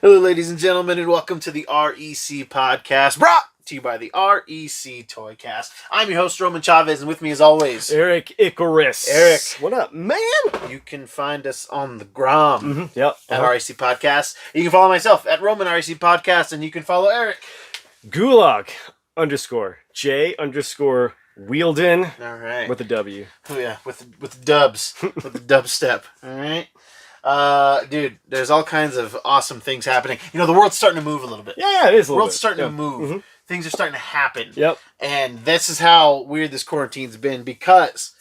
Hello, ladies and gentlemen, and welcome to the REC podcast, brought to you by the REC Toycast. I'm your host, Roman Chavez, and with me, as always, Eric Icarus. Eric, what up, man? You can find us on the gram Yep. at REC Podcast. You can follow myself at Roman REC Podcast, and you can follow Eric. Gulag _J Wielden. All right. With a W. Oh, yeah, with the dubs. With the dubstep. All right. Dude, there's all kinds of awesome things happening. You know, the world's starting to move a little bit. Yeah, it is a little bit. The world's starting to move. Mm-hmm. Things are starting to happen. Yep. And this is how weird this quarantine's been because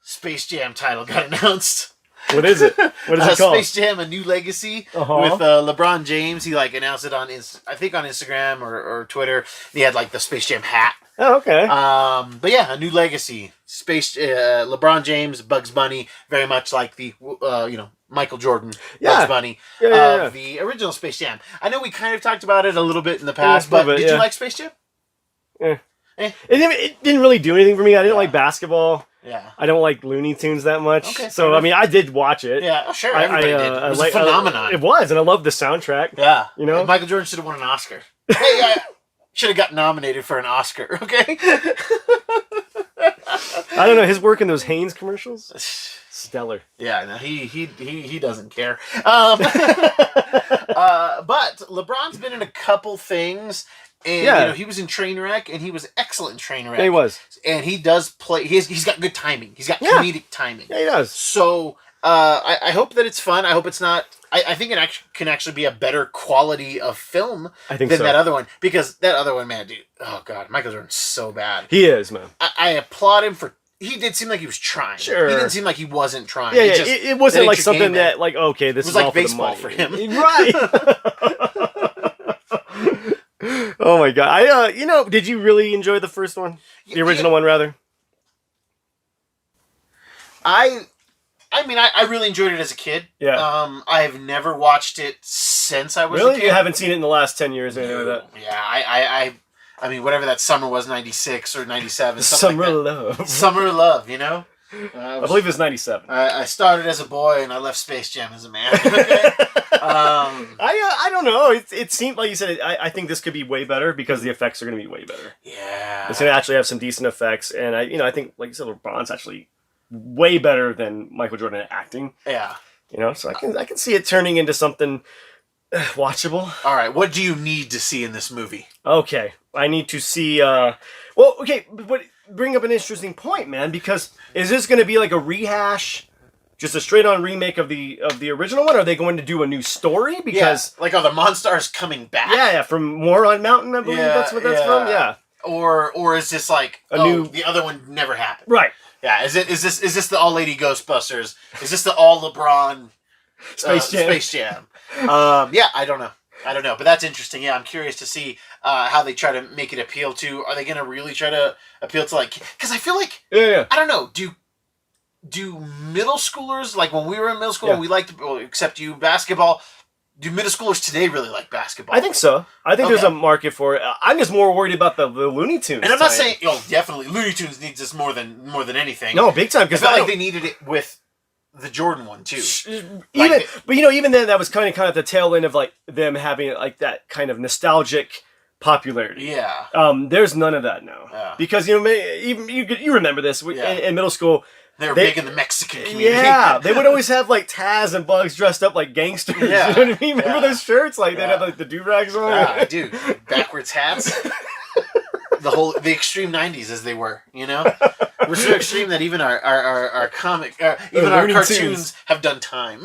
Space Jam title got announced. What is it? What is it called? Space Jam: A New Legacy with LeBron James. He announced it on I think on Instagram or Twitter. He had the Space Jam hat. Oh, okay. But yeah, A New Legacy. LeBron James, Bugs Bunny, very much like the Michael Jordan, Bugs Bunny of the original Space Jam. I know we kind of talked about it a little bit in the past, but did you like Space Jam? It didn't really do anything for me. I didn't like basketball. Yeah. I don't like Looney Tunes that much. Okay, so, I mean, I did watch it. Yeah, oh, sure. Everybody did. It was a phenomenon. It was, and I loved the soundtrack. Yeah. You know? Michael Jordan should have won an Oscar. Hey, should have got nominated for an Oscar, okay? I don't know. His work in those Hanes commercials? Stellar. Yeah, no, he doesn't care. But LeBron's been in a couple things. And he was in Trainwreck, and he was excellent in Trainwreck. Yeah, he was. And he does play. He's got good timing. He's got comedic timing. Yeah, he does. So I hope that it's fun. I hope it's not. I think it can actually be a better quality of film than that other one, because that other one, man, dude. Oh God, Michael Jordan's so bad. He is, man. I applaud him for. He did seem like he was trying. Sure. He didn't seem like he wasn't trying. Yeah, it wasn't like something that okay, this is all for the money. It was like baseball for him, right? Oh my God! did you really enjoy the first one, the original one, rather? I mean, I really enjoyed it as a kid. Yeah. I have never watched it since I was a kid. You haven't seen it in the last 10 years or anything like that? Yeah, I mean, whatever that summer was, 96 or 97. Summer love. Summer love, you know? I believe it was 97. I started as a boy and I left Space Jam as a man. Okay? I don't know. It seemed, like you said, I think this could be way better because the effects are going to be way better. Yeah. It's going to actually have some decent effects. And I think, like you said, LeBron's actually way better than Michael Jordan at acting. Yeah. So I can see it turning into something watchable. All right. What do you need to see in this movie? Okay. I need to see, but bring up an interesting point, man, because is this going to be like a rehash, just a straight-on remake of the original one? Or are they going to do a new story? Because are the Monstars coming back? Yeah, from More on Mountain, I believe that's what that's from. Yeah. Or is this the other one never happened? Right. Yeah. Is this the All Lady Ghostbusters? Is this the All LeBron Space Jam? Space Jam. I don't know. But that's interesting. Yeah, I'm curious to see how they try to make it appeal to. Are they going to really try to appeal to because I feel like I don't know. Do middle schoolers, like when we were in middle school and we liked, except you, basketball? Do middle schoolers today really like basketball? I think so. I think there's a market for it. I'm just more worried about the Looney Tunes. And I'm not saying definitely Looney Tunes needs this more than anything. No, big time. Because I felt like they needed it with the Jordan one too. Even then, that was kind of at the tail end of them having that kind of nostalgic popularity. Yeah. There's none of that now. Yeah. Because even you remember this in middle school. They were big in the Mexican community. Yeah, they would always have Taz and Bugs dressed up like gangsters. Yeah. You know what I mean? Remember those shirts? They'd have the do-rags on. Yeah, I do. Backwards hats. The extreme 90s as they were, We're so extreme that even our comic, even our cartoons have done time,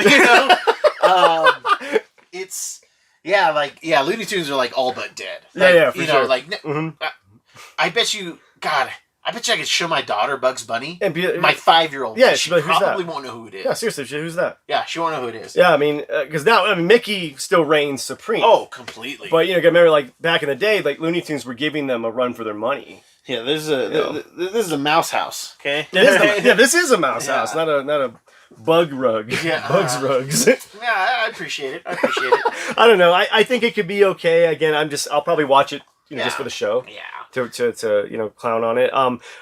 It's, Looney Tunes are all but dead. For sure. I bet you, God, I could show my daughter Bugs Bunny, and my 5-year-old. Yeah, she probably that? Won't know who it is. Yeah, seriously, who's that? Yeah, she won't know who it is. Yeah, I mean, because now Mickey still reigns supreme. Oh, completely. But remember, back in the day, Looney Tunes were giving them a run for their money. Yeah, this is a mouse house. Okay. This is a mouse house, not a bug rug. Yeah, Bugs rugs. Yeah, I appreciate it. I don't know. I think it could be okay. Again, I'll probably watch it, just for the show. Yeah. To clown on it.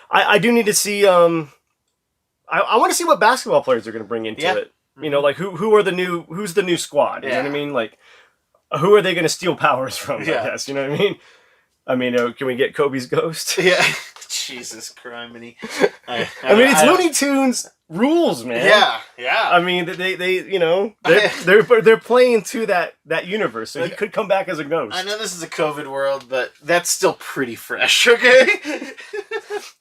I do need to see. I want to see what basketball players are going to bring into it. Who are who's the new squad? You know what I mean? who are they going to steal powers from? Yeah. I guess, you know what I mean? I mean, can we get Kobe's ghost? Yeah. Jesus criminy. I mean, it's Looney Tunes rules, man. Yeah, yeah. I mean, they you know, they're playing to that universe, so he could come back as a ghost. I know this is a COVID world, but that's still pretty fresh, okay?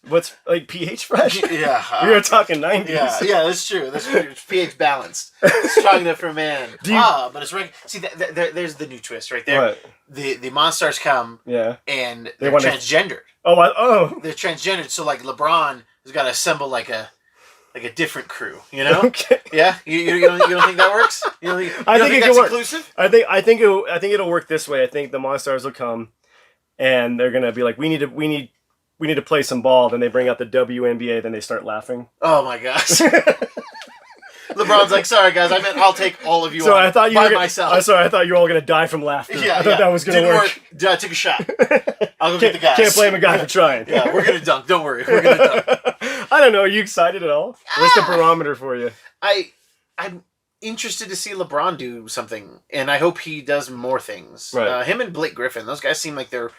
What's, like, pH fresh? Yeah. We were talking 90s. Yeah, that's true. That's true. It's pH balanced. Strong enough for a man. But it's right. See, there's the new twist right there. What? The Monstars come, and they're transgendered. They're transgendered, so like LeBron has got to assemble like a different crew, you know? Okay. Yeah, you don't think that works? I think it that's work. inclusive? I think it'll work this way. I think the Monstars will come, and they're gonna be like, we need to play some ball. Then they bring out the WNBA. Then they start laughing. Oh my gosh. LeBron's like, sorry guys, I'll take all of you so on I thought you by were myself. Sorry, I thought you were all gonna die from laughter. Yeah, I thought that was gonna work. I took a shot. I'll go get the guys. Can't blame a guy for trying. Yeah, we're gonna dunk. Don't worry, we're gonna dunk. I don't know. Are you excited at all? What's the barometer for you? I'm interested to see LeBron do something, and I hope he does more things. Right. Him and Blake Griffin, those guys seem like they're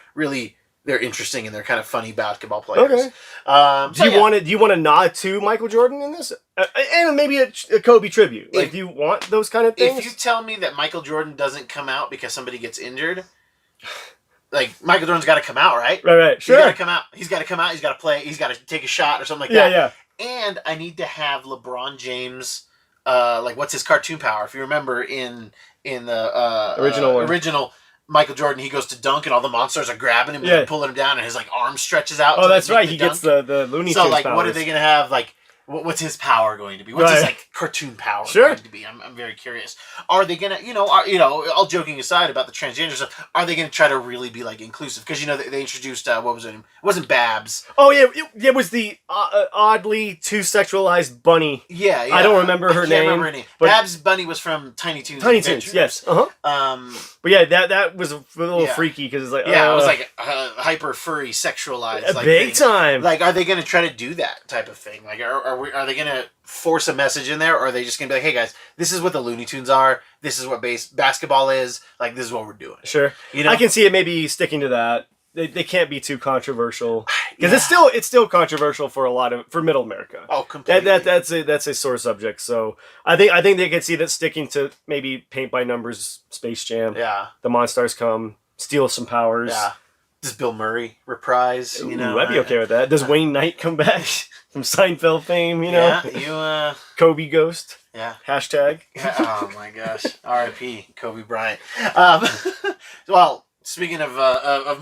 interesting and they're kind of funny basketball players. Okay. Do you want to nod to Michael Jordan in this, and maybe a Kobe tribute? Like, do you want those kind of things? If you tell me that Michael Jordan doesn't come out because somebody gets injured, like Michael Jordan's got to come out, right? Right. Sure. He's got to come out. He's got to come out. He's got to play. He's got to take a shot or something like that. Yeah. And I need to have LeBron James. Like, what's his cartoon power? If you remember in the original Michael Jordan, he goes to dunk and all the monsters are grabbing him and pulling him down, and his like arm stretches out. Oh, that's right. He gets the Looney Tunes. So like, powers. what are they gonna have? Like, what's his power going to be? What's his like cartoon power going to be? I'm very curious. Are they gonna, all joking aside about the transgender stuff, are they gonna try to really be like inclusive? Because they introduced what was it? It wasn't Babs. Oh yeah, it was the oddly too sexualized bunny. Yeah. I don't remember her name. Remember her name. Babs Bunny was from Tiny Toons. Tiny Toons, yes. But yeah, that was a little freaky because it's like it was like hyper furry sexualized, like big time. Like, are they gonna try to do that type of thing? Like, are they gonna force a message in there, or are they just gonna be like, hey guys, this is what the Looney Tunes are, this is what basketball is, like, this is what we're doing? Sure. I can see it maybe sticking to that. They can't be too controversial because it's still controversial for Middle America. Oh, completely. That's a sore subject. So I think they could see that sticking to maybe paint by numbers, Space Jam. Yeah. The Monstars come, steal some powers. Yeah. Does Bill Murray reprise? I'd be okay with that. Does Wayne Knight come back from Seinfeld fame? Yeah. Kobe ghost. Yeah. Hashtag. Yeah. Oh my gosh. R.I.P. Kobe Bryant. Well. Speaking of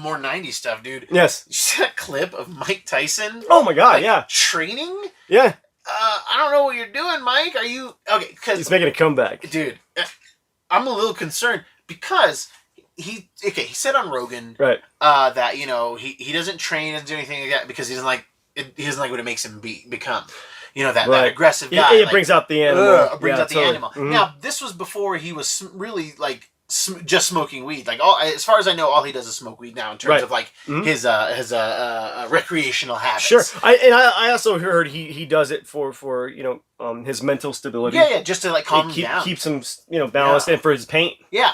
more 90s stuff, dude. Yes. You see that clip of Mike Tyson? Oh my god, yeah. Training? Yeah. I don't know what you're doing, Mike. Are you... Okay, because... He's making a comeback. Dude, I'm a little concerned because he said on Rogan that, he doesn't train, doesn't do anything like that because he doesn't like what it makes him become. That aggressive guy. It brings out the animal. Animal. Mm-hmm. Now, this was before he was really, like... just smoking weed. Like, as far as I know, all he does is smoke weed now in terms of like his recreational habits. Sure. I also heard he does it for his mental stability. Yeah, just to like calm him down, keeps him balanced, and for his pain. Yeah.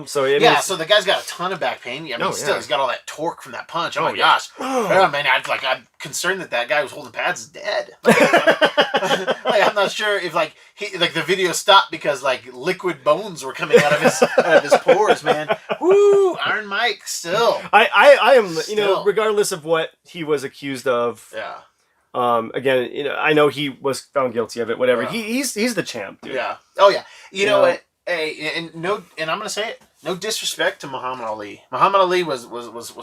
So so the guy's got a ton of back pain. I mean, he's got all that torque from that punch. Oh my gosh. Oh man, I'm concerned that guy who's holding pads is dead. Like, I'm not sure if the video stopped because like liquid bones were coming out of his pores, man. Woo, Iron Mike still. I am regardless of what he was accused of. Yeah. Again, I know he was found guilty of it. Whatever. Yeah. He's the champ, dude. Yeah. Oh yeah. You know what? Hey, and I'm gonna say it. No disrespect to Muhammad Ali. Muhammad Ali was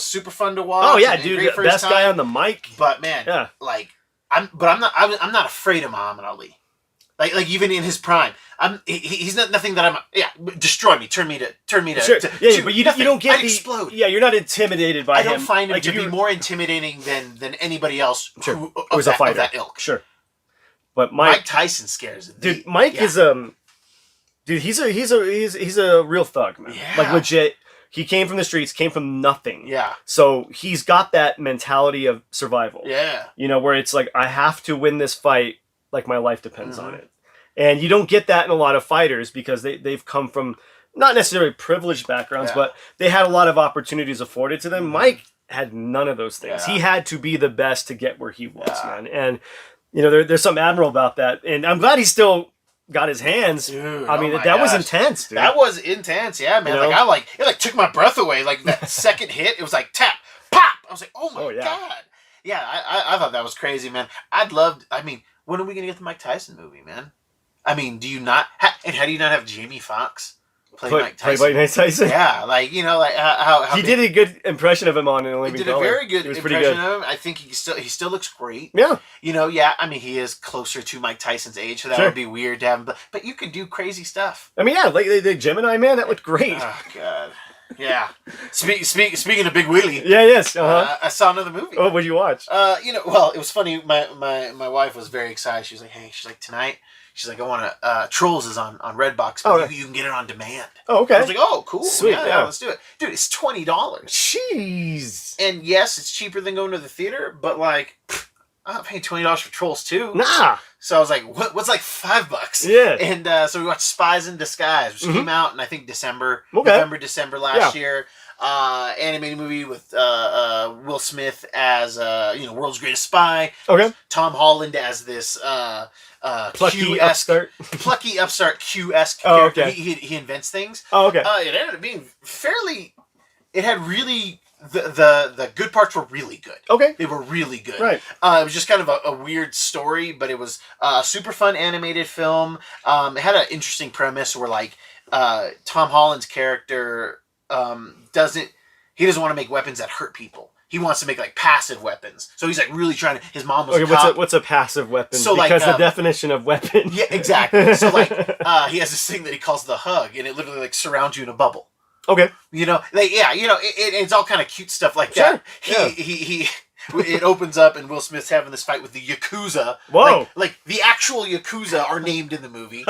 super fun to watch. Oh yeah, dude, the best guy on the mic. But man, I'm not afraid of Muhammad Ali. Like even in his prime, he's not nothing that destroy me, turn me to sure. But you don't get I'd explode. Yeah, you're not intimidated by him. I don't find him to be more intimidating than anybody else who was a fighter. Of that ilk. Sure. But Mike Tyson scares me. Dude, Mike is dude, he's a real thug, man. Yeah. Like legit. He came from the streets, came from nothing. Yeah. So he's got that mentality of survival. Yeah. Where it's like, I have to win this fight, like my life depends on it. And you don't get that in a lot of fighters because they've come from not necessarily privileged backgrounds, but they had a lot of opportunities afforded to them. Mike had none of those things. He had to be the best to get where he was, man. And there's something admirable about that. And I'm glad he still got his hands. Dude, I mean, that was intense, dude. That was intense, yeah, man. It took my breath away. Like that second hit, it was like tap, pop. I was like, oh my god. Yeah, I thought that was crazy, man. When are we gonna get the Mike Tyson movie, man? I mean, do you not? And how do you not have Jamie Foxx play Mike Tyson? Play Mike Tyson? Yeah, how he did a good impression of him on Only He did a very good impression of him. I think he still looks great. Yeah. I mean, he is closer to Mike Tyson's age, so that would be weird to have him. But you could do crazy stuff. I mean, yeah, like the Gemini Man, that looked great. Oh god. Yeah. Speaking of Big Willie. Yeah. Yes. I saw another movie. Oh, what'd you watch? Well, it was funny. My wife was very excited. She was like, "Hey," she's like, "tonight." She's like, "I want to." Trolls is on Redbox, but you can get it on demand. Oh, okay. I was like, "Oh, cool, sweet, yeah, let's do it, dude." It's $20. Jeez. And yes, it's cheaper than going to the theater, but like, I'm not paying $20 for Trolls 2. Nah. So I was like, what's like $5? Yeah. And so we watched Spies in Disguise, which came out in I think December last year. Animated movie with Will Smith as world's greatest spy. Okay. Tom Holland as this plucky upstart Q-esque character. Okay. He invents things. Oh, okay. It ended up being fairly. It had really. The good parts were really good. Okay. They were really good. Right. It was just kind of a weird story, but it was a super fun animated film. It had an interesting premise where like Tom Holland's character doesn't want to make weapons that hurt people. He wants to make like passive weapons. So he's like really trying to. His mom was. Okay, what's a passive weapon? So because the definition of weapon. Yeah, exactly. So like he has this thing that he calls the hug, and it literally like surrounds you in a bubble. Okay. It's all kind of cute stuff like that. He it opens up and Will Smith's having this fight with the Yakuza. Whoa. Like the actual Yakuza are named in the movie.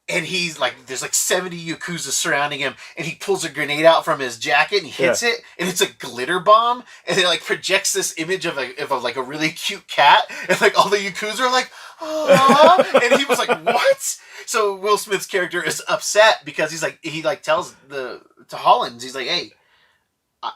And he's like, there's like 70 Yakuza surrounding him, and he pulls a grenade out from his jacket and he hits it, and it's a glitter bomb, and it like projects this image of a really cute cat, and like all the Yakuza are like, oh, and he was like, what? So Will Smith's character is upset because he tells to Hollins, he's like, hey,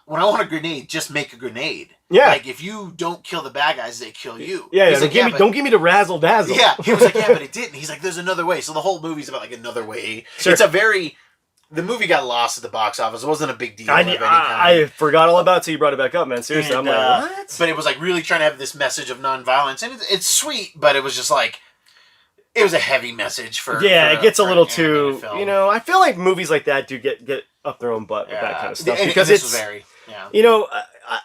when I want a grenade, just make a grenade. Yeah. Like, if you don't kill the bad guys, they kill you. Yeah, He's like, don't give me the razzle dazzle. Yeah. He was like, yeah, but it didn't. He's like, there's another way. So the whole movie's about like another way. Sure. The movie got lost at the box office. It wasn't a big deal of any kind. I forgot all about it till you brought it back up, man. Seriously, I'm like, what? But it was like really trying to have this message of nonviolence. And it's sweet, but it was just like, it was a heavy message for. Yeah, it gets a little too. I feel like movies like that do get up their own butt with that kind of stuff. Because this was very. Yeah.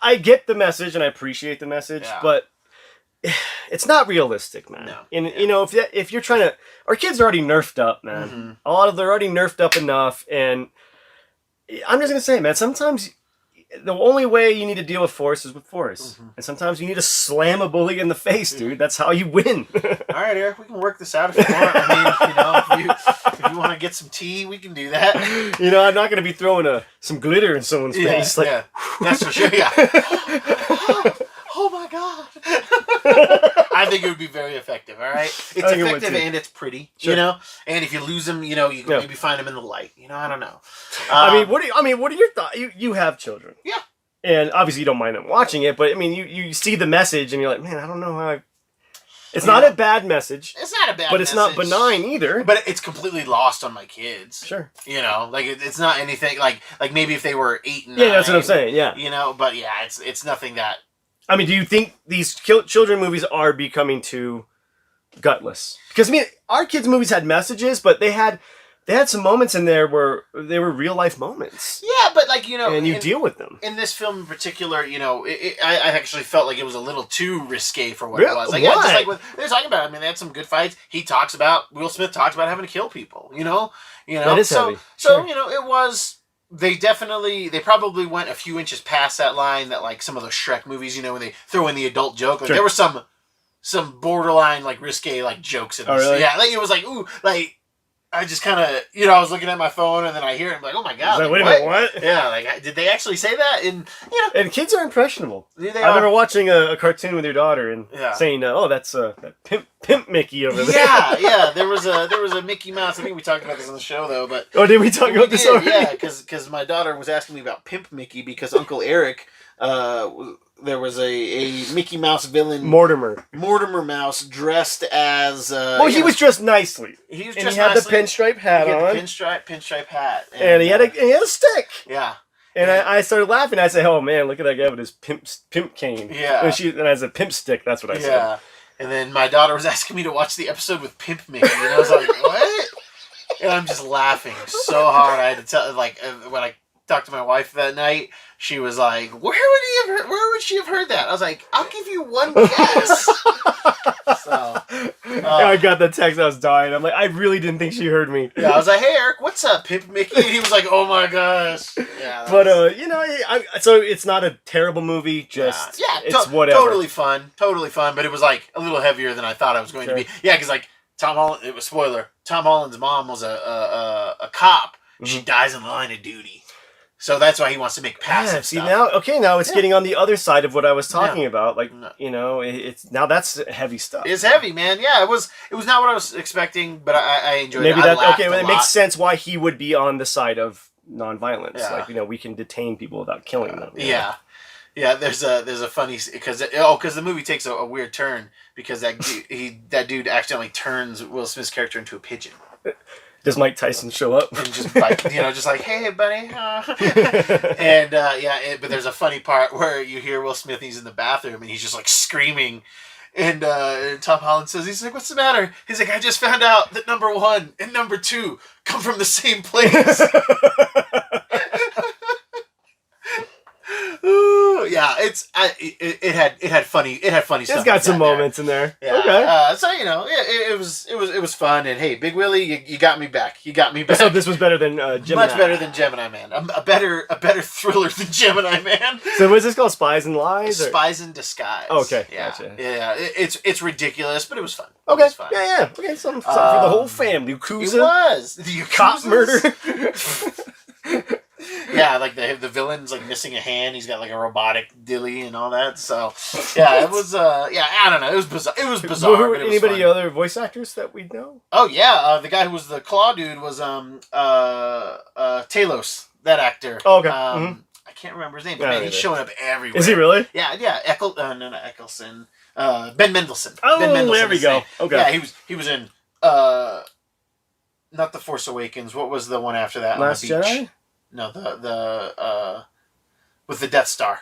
I get the message and I appreciate the message, but it's not realistic, man. No. And if you're trying to, our kids are already nerfed up, man. Mm-hmm. They're already nerfed up enough, and I'm just gonna say, man, sometimes the only way you need to deal with force is with force, and sometimes you need to slam a bully in the face, dude. That's how you win. All right, Eric, we can work this out if you want. I mean, if you want to get some tea, we can do that. I'm not gonna be throwing some glitter in someone's face. Yeah, that's for sure. Yeah. Oh my god. I think it would be very effective. All right, it's effective and it's pretty. Sure. And if you lose them, you can maybe find them in the light. I don't know. What are your thoughts? You have children. Yeah. And obviously you don't mind them watching it, but I mean, you see the message and you're like, man, I don't know how It's not a bad message. It's not a bad message. But it's not benign either. But it's completely lost on my kids. Sure. Like it's not anything like maybe if they were 8 and 9. Yeah, that's what I'm saying. Yeah. But yeah, it's nothing that. I mean, do you think these children movies are becoming too gutless? Because I mean, our kids' movies had messages, but they had some moments in there where they were real life moments. Yeah, but like and you deal with them. In this film in particular, I actually felt like it was a little too risque for what it was. Like, why? Just like they're talking about. I mean, they had some good fights. Will Smith talks about having to kill people. That is heavy. So it was. They probably went a few inches past that line that like some of those Shrek movies, when they throw in the adult joke. Like there were some borderline like risque like jokes in this. Oh, really? Yeah, like it was like ooh, like I just kind of, I was looking at my phone and then I hear it. I'm like, oh my god! Like, wait a minute, what? Yeah, like, did they actually say that? And and kids are impressionable. They I remember watching a cartoon with your daughter and Yeah. saying, "Oh, that's that pimp Mickey over there." Yeah. There was a Mickey Mouse. I think we talked about this on the show though, but oh, did we talk about this already? Yeah, because my daughter was asking me about Pimp Mickey because Uncle Eric, there was a Mickey Mouse villain, Mortimer Mouse, dressed as. Well, he was dressed nicely. He was and dressed he had nicely. the pinstripe hat on. The pinstripe hat, and he had a stick. Yeah. And I started laughing. I said, "Oh man, look at that guy with his pimp cane." Yeah. And I said, "Pimp stick." That's what I said. Yeah. And then my daughter was asking me to watch the episode with Pimp Mickey, and I was like, "What?" And I'm just laughing so hard. I had to tell, like, when I talked to my wife that night, she was like, "Where would she have heard that?" I was like, "I'll give you one guess." So, I got the text. I was dying. I'm like, I really didn't think she heard me. Yeah, I was like, "Hey, Eric, what's up, Pimp Mickey?" And he was like, "Oh my gosh." Yeah. But so it's not a terrible movie. Just it's whatever. Totally fun. But it was like a little heavier than I thought it was going to be. Yeah, because like Tom Holland. It was spoiler. Tom Holland's mom was a cop. Mm-hmm. She dies in the line of duty. So that's why he wants to make passive stuff. Now it's getting on the other side of what I was talking about. Like, it's now that's heavy stuff. It's heavy, man. Yeah, it was not what I was expecting, but I enjoyed it. Maybe it makes sense why he would be on the side of nonviolence. Yeah. Like, we can detain people without killing them. Yeah. Yeah, there's a funny because the movie takes a weird turn because that dude accidentally turns Will Smith's character into a pigeon. Does Mike Tyson show up? And just just like, "Hey, buddy." And but there's a funny part where you hear Will Smith. He's in the bathroom and he's just like screaming, and Tom Holland says, he's like, "What's the matter?" He's like, "I just found out that number 1 and number 2 come from the same place." Ooh, yeah, it had funny stuff. It's got some moments in there. Yeah. Okay. So it was fun, and hey, Big Willie, you got me back. So this was better than Gemini. Much better than Gemini Man. A better thriller than Gemini Man. So was this called Spies and Lies? Or? Spies in Disguise. Okay. Yeah. Gotcha. Yeah. It's ridiculous, but it was fun. Okay. It was fun. Yeah. Okay. Something for the whole family. Yakuza. It was the cop murder. Yeah, like the villain's like missing a hand. He's got like a robotic dilly and all that. So yeah, it was I don't know. It was bizarre. It was bizarre. But it was anybody fun. other voice actors that we know? Oh yeah, the guy who was the claw dude was Talos, that actor. Oh, okay. I can't remember his name, but man, he's showing up everywhere. Is he really? Yeah. Not Eccleston. Ben Mendelsohn. Oh, Ben Mendelsohn, there we go. Okay. Yeah, he was in not The Force Awakens. What was the one after that? Last Jedi? No, the with the Death Star,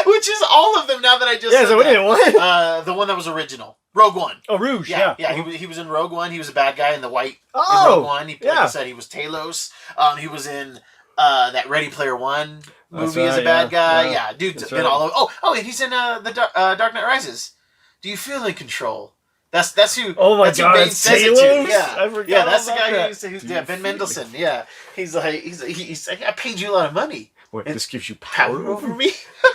which is all of them. Now that I just said that. What? The one that was original, Rogue One. Oh, Rouge. Yeah. He was in Rogue One. He was a bad guy in the white. Oh, in Rogue One. Like I said, he was Talos. He was in that Ready Player One movie as a bad guy. Yeah, dude's been all over. Oh, and he's in the Dark Knight Rises. Do you feel in control? That's who. Oh my God! Bane says it to. Yeah, I forgot. That's the guy who's Ben Mendelsohn. Yeah, he's like I paid you a lot of money. What, this gives you power over me?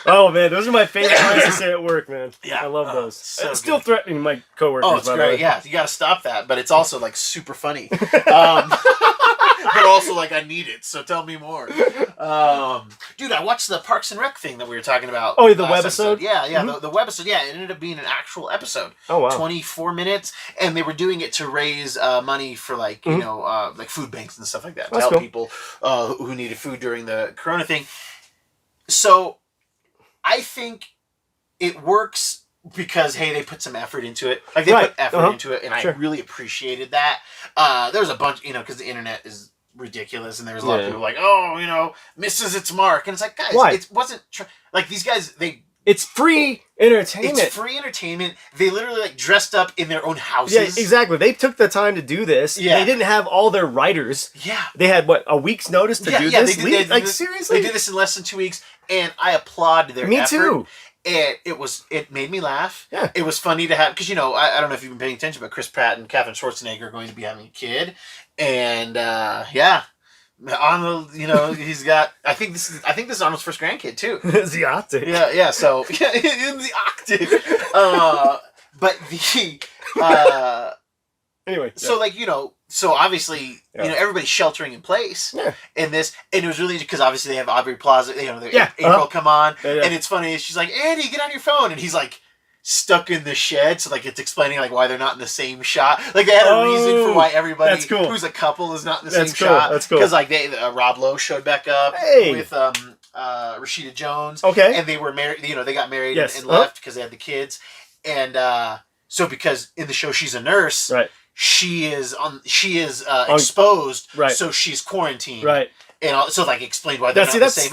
Oh man, those are my favorite lines to say at work, man. Yeah, I love those. So it's still threatening my coworkers. Oh, it's great. Yeah, you got to stop that, but it's also like super funny. But also like I need it, so tell me more. Dude, I watched the Parks and Rec thing that we were talking about. Oh, the webisode? Yeah, the webisode. Yeah, it ended up being an actual episode. Oh wow, 24 minutes, and they were doing it to raise money for like like food banks and stuff like that to help people who needed food during the Corona thing. So, I think it works because hey, they put some effort into it. Like they put effort into it, and I really appreciated that. There was a bunch, because the internet is ridiculous, and there was a lot of people like, oh, misses its mark, and it's like, guys, it wasn't like these guys. It's free entertainment. It's free entertainment. They literally like dressed up in their own houses. Yeah, exactly. They took the time to do this. Yeah. They didn't have all their writers. Yeah. They had a week's notice to do this. Seriously, they did this in less than 2 weeks, and I applaud their effort. Me too. And it made me laugh. Yeah. It was funny to have, because, I don't know if you've been paying attention, but Chris Pratt and Katherine Schwarzenegger are going to be having a kid. And, Arnold, he's got, I think this is Arnold's first grandkid, too. The Octave. Yeah, so, in the Octave. But the, anyway. So, so obviously, everybody's sheltering in place in this, and it was really because obviously they have Aubrey Plaza, April come on, and it's funny. She's like, Andy, get on your phone, and he's like stuck in the shed, so like it's explaining like why they're not in the same shot. Like they had a reason for why everybody who's a couple is not in the same shot. That's cool. Because like Rob Lowe showed back up with Rashida Jones, and they were married. They got married and left because they had the kids, and so because in the show she's a nurse, right. She is exposed, right. So she's quarantined, right? And so like explained why they're not the same.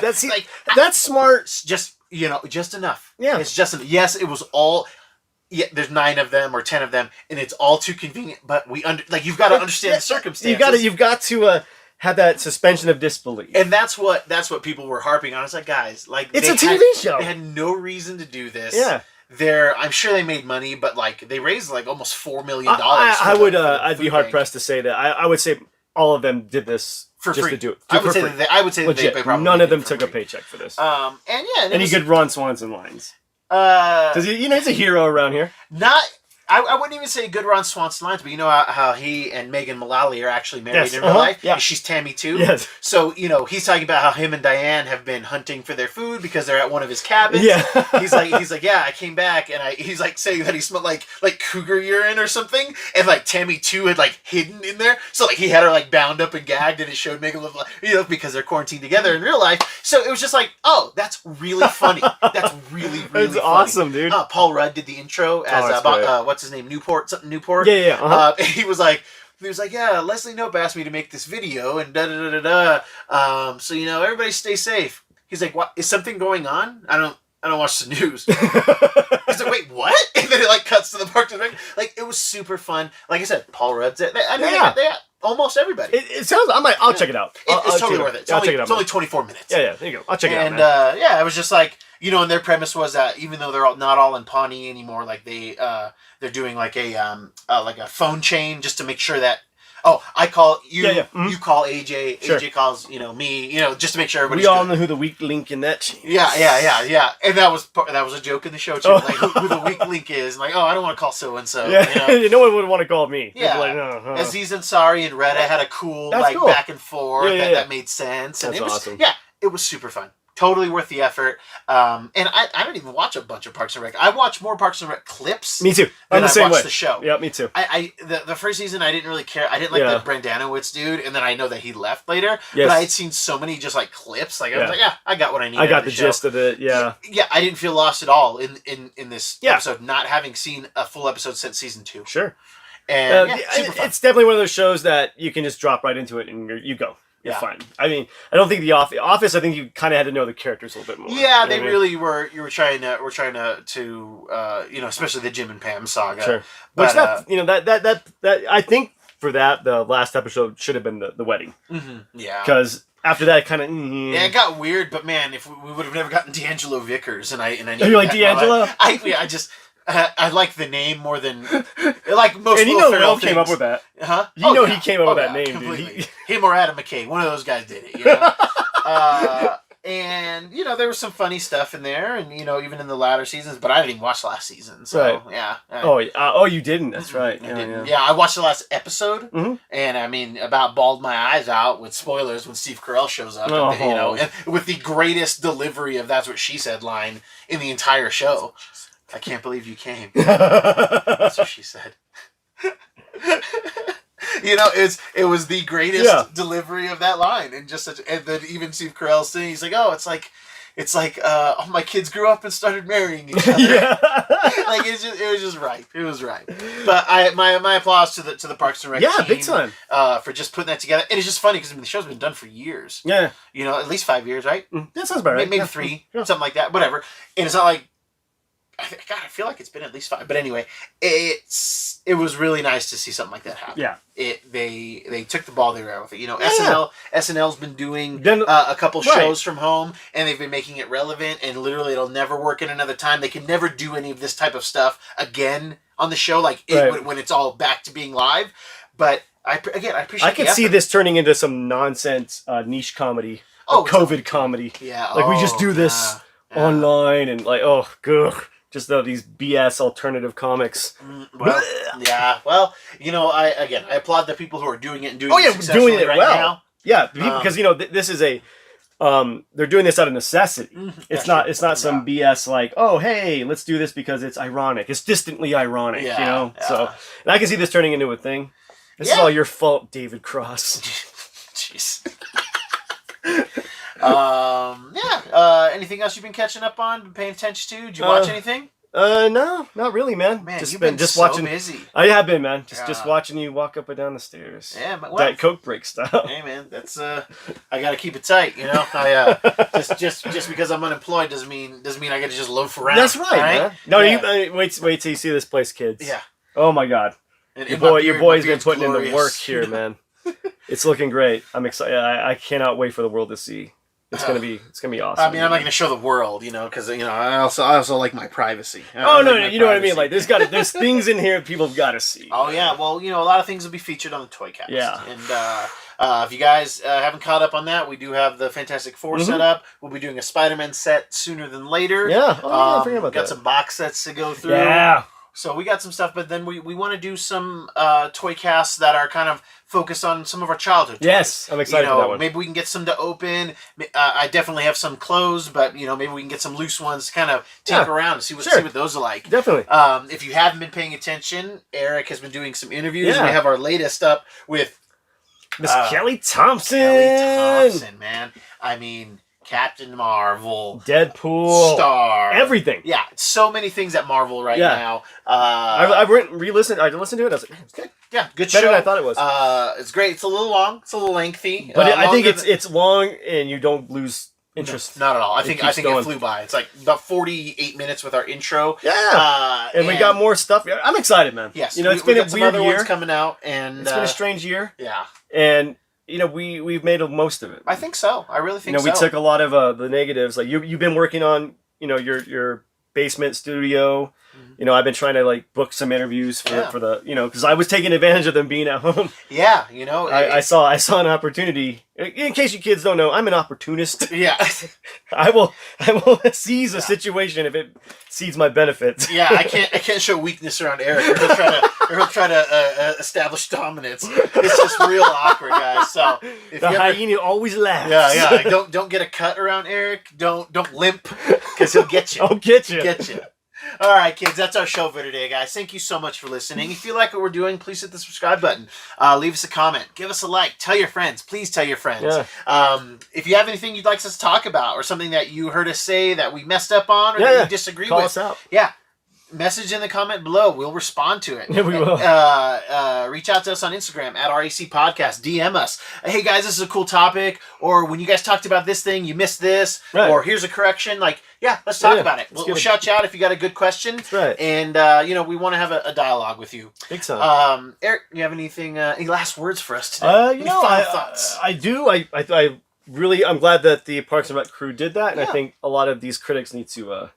That's smart. Just enough. Yeah, it's just yes. It was all. Yeah, there's 9 of them or 10 of them, and it's all too convenient. But you've got to understand the circumstances. You've got to have that suspension of disbelief, and that's what people were harping on. It's like, guys, like it's a TV show. They had no reason to do this. Yeah. I'm sure they made money, but like they raised like almost $4 million. I'd be hard pressed to say that. I would say all of them did this for free to do it. I would say that they probably none of them took a paycheck for this. Any good Ron Swanson lines? Because he's a hero around here. I wouldn't even say good Ron Swanson lines, but you know how he and Megan Mullally are actually married in real life? Yeah. She's Tammy too. Yes. So, he's talking about how him and Diane have been hunting for their food because they're at one of his cabins. Yeah. he's like, yeah, I came back and he's like saying that he smelled like cougar urine or something, and like Tammy too had like hidden in there. So like he had her like bound up and gagged, and it showed Megan Mullally, because they're quarantined together in real life. So it was just like, oh, that's really funny. That's really funny. That's awesome, dude. Paul Rudd did the intro as what's his name? Newport. Yeah. Uh-huh. And he was like, yeah, Leslie Knope asked me to make this video and so everybody stay safe. He's like, what is something going on? I don't watch the news. He's like, wait, what? And then it like cuts to the park to like it was super fun. Like I said, Paul Rudd's it. They got almost everybody. It sounds. I'll check it out. It's totally worth it. It's only 24 minutes. Yeah. There you go. I'll check it out. And it was just like and their premise was that even though they're not all in Pawnee anymore, like they're doing like a phone chain just to make sure that I call you, you call AJ, sure. AJ calls me, just to make sure everybody's. We all know who the weak link in that chain is. Yeah, and that was a joke in the show too, like who the weak link is, and like I don't want to call so and so. Yeah, no one would want to call me. Yeah, like, Aziz Ansari and Retta had a cool cool. Back and forth that made sense, and it was awesome. Yeah, it was super fun. Totally worth the effort. And I don't even watch a bunch of Parks and Rec. I watch more Parks and Rec clips. Me too. I'm the same way. The show. Yeah, me too. The first season I didn't really care. I didn't like the Brandanowitz dude, and then I know that he left later. Yes. But I had seen so many just like clips. Like I was like, I got what I needed. I got the gist of it. Yeah. Yeah, I didn't feel lost at all in this episode, not having seen a full episode since season 2. Sure. And super fun. It's definitely one of those shows that you can just drop right into it and you go. You're fine. I mean, I don't think The Office. I think you kind of had to know the characters a little bit more. Yeah, they really were. You were trying to especially the Jim and Pam saga. Sure, but that I think for that the last episode should have been the wedding. Mm-hmm. Yeah, because after that, kind of it got weird. But man, if we would have never gotten D'Angelo Vickers, and I you like D'Angelo? I like the name more than like most. And Will came up with that, huh? He came up with that name, completely. Dude. Him or Adam McKay, one of those guys did it. And there was some funny stuff in there, and even in the latter seasons. But I didn't even watch last season, so yeah. You didn't? That's right. Yeah, I watched the last episode, and I mean, about bawled my eyes out with spoilers when Steve Carell shows up. And with the greatest delivery of "That's what she said" line in the entire show. I can't believe you came. That's what she said. It was the greatest delivery of that line, and just and then even Steve Carell's thing. He's like, it's like all my kids grew up and started marrying each other. Yeah. Like it was just right. It was right. But my applause to the Parks and Rec team, big time, for just putting that together. And it's just funny because the show's been done for years. Yeah. At least 5 years, right? That sounds about right. Maybe 3, something like that. Whatever. And it's not like. I feel like it's been at least 5. But anyway, it was really nice to see something like that happen. Yeah. They took the ball they ran with it. SNL's been doing a couple shows from home, and they've been making it relevant, and literally it'll never work in another time. They can never do any of this type of stuff again on the show, when it's all back to being live. But I appreciate I could see this turning into some nonsense niche comedy. COVID comedy. Yeah. Like we just do this online and like, just these BS alternative comics. Well, yeah. Well, I applaud the people who are doing it and doing it we're successfully doing it right well. now. Yeah, because this is a they're doing this out of necessity. It's not some BS like, oh hey, let's do this because it's ironic. It's distantly ironic, Yeah. So, and I can see this turning into a thing. This is all your fault, David Cross. Jeez. Anything else you've been catching up on, been paying attention to? Did you watch anything? No, not really, man. Man, just you've been so watching. busy. I have been, man. Just watching you walk up and down the stairs. Yeah, but Diet Coke break style. Hey, man, that's I gotta keep it tight, I just because I'm unemployed doesn't mean I gotta just loaf around. That's right, man. No, you wait till you see this place, kids. Yeah. Oh my God. And your boy's been putting in the work here, man. It's looking great. I'm excited. I cannot wait for the world to see. It's gonna be awesome. I mean, I'm not gonna show the world, because I also like my privacy. No, you know what I mean. Like there's things in here people have got to see. Oh yeah, well, a lot of things will be featured on the Toycast. Yeah. And if you guys haven't caught up on that, we do have the Fantastic Four set up. We'll be doing a Spider-Man set sooner than later. Yeah. I forgot about that. Got some box sets to go through. Yeah. So we got some stuff, but then we want to do some toy casts that are kind of focused on some of our childhood toys. Yes, I'm excited for that one. Maybe we can get some to open. I definitely have some closed, but maybe we can get some loose ones to kind of take around and see what those are like. Definitely. If you haven't been paying attention, Eric has been doing some interviews. Yeah. We have our latest up with Miss Kelly Thompson. Kelly Thompson, man. I mean, Captain Marvel, Deadpool, Star, everything. Yeah, so many things at Marvel now. I've re-listened. I listened to it. I was like, it's good. Yeah, good Better show. than I thought it was. It's great. It's a little long. It's a little lengthy. But I think it's long, and you don't lose interest. No, not at all. I think it flew by. It's like about 48 minutes with our intro. Yeah, and we got more stuff. I'm excited, man. Yes, it's been a weird some other year. Ones coming out, and it's been a strange year. Yeah, and we've made the most of it. I think so. I really think so. We took a lot of the negatives. Like you've been working on your basement studio. I've been trying to book some interviews for the because I was taking advantage of them being at home. Yeah, I saw an opportunity. In case you kids don't know, I'm an opportunist. Yeah, I will seize a situation if it seeds my benefits. Yeah, I can't show weakness around Eric. Or he'll try to establish dominance. It's just real awkward, guys. So if the hyena always laughs. Yeah. Don't get a cut around Eric. Don't limp because he'll get you. I'll get you. Get you. All right, kids, that's our show for today, guys. Thank you so much for listening. If you like what we're doing, please hit the subscribe button. Leave us a comment. Give us a like. Tell your friends. Please tell your friends. Yeah. If you have anything you'd like us to talk about or something that you heard us say that we messed up on or that you disagree Call with, us out. Yeah. Message in the comment below. We'll respond to it. Yeah, we will. Reach out to us on Instagram at RAC Podcast. DM us. Hey, guys, this is a cool topic. Or when you guys talked about this thing, you missed this. Right. Or here's a correction. Let's talk about it. We'll shout you out if you got a good question. That's right. And, we want to have a dialogue with you. Big time. Eric, you have anything, any last words for us today? Any final thoughts? I do. I'm glad that the Parks and Rec crew did that. And I think a lot of these critics need to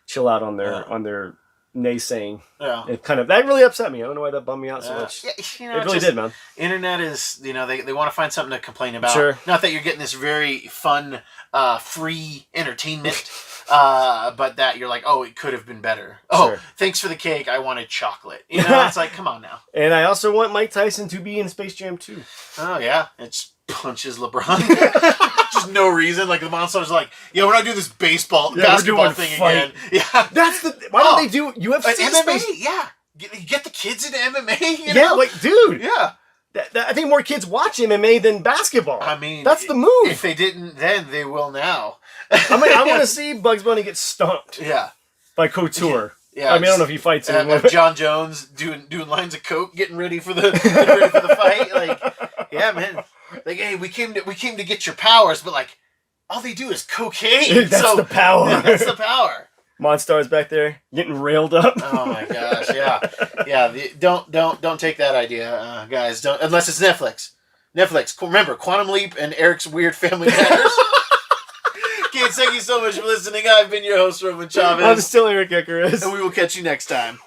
chill out on their naysaying. Yeah. That really upset me. I don't know why that bummed me out so much. Yeah, it really did, man. Internet is, they want to find something to complain about. Sure. Not that you're getting this very fun, free entertainment, but that you're like, oh, it could have been better. Oh, sure. Thanks for the cake. I wanted chocolate. It's like, come on now. And I also want Mike Tyson to be in Space Jam 2. Oh, yeah. It punches LeBron. Just no reason. Like the Monsters, like, we're not doing this basketball thing again. Yeah, that's why don't they do UFC? MMA? Yeah, get the kids into MMA. Dude. Yeah, I think more kids watch MMA than basketball. I mean, that's the move. If they didn't then, they will now. I want to see Bugs Bunny get stomped. Yeah, by Couture. Yeah, I don't know if he fights anymore. John Jones doing lines of coke, getting ready for the fight. Like, yeah, man. Like, hey, we came to get your powers, but all they do is cocaine. That's the power. Yeah, that's the power. Monstar's back there getting railed up. Oh my gosh, yeah. Don't take that idea, guys. Don't, unless it's Netflix. Remember, Quantum Leap and Eric's Weird Family Matters. Kids, thank you so much for listening. I've been your host, Roman Chavez. I'm still Eric Eckers. And we will catch you next time.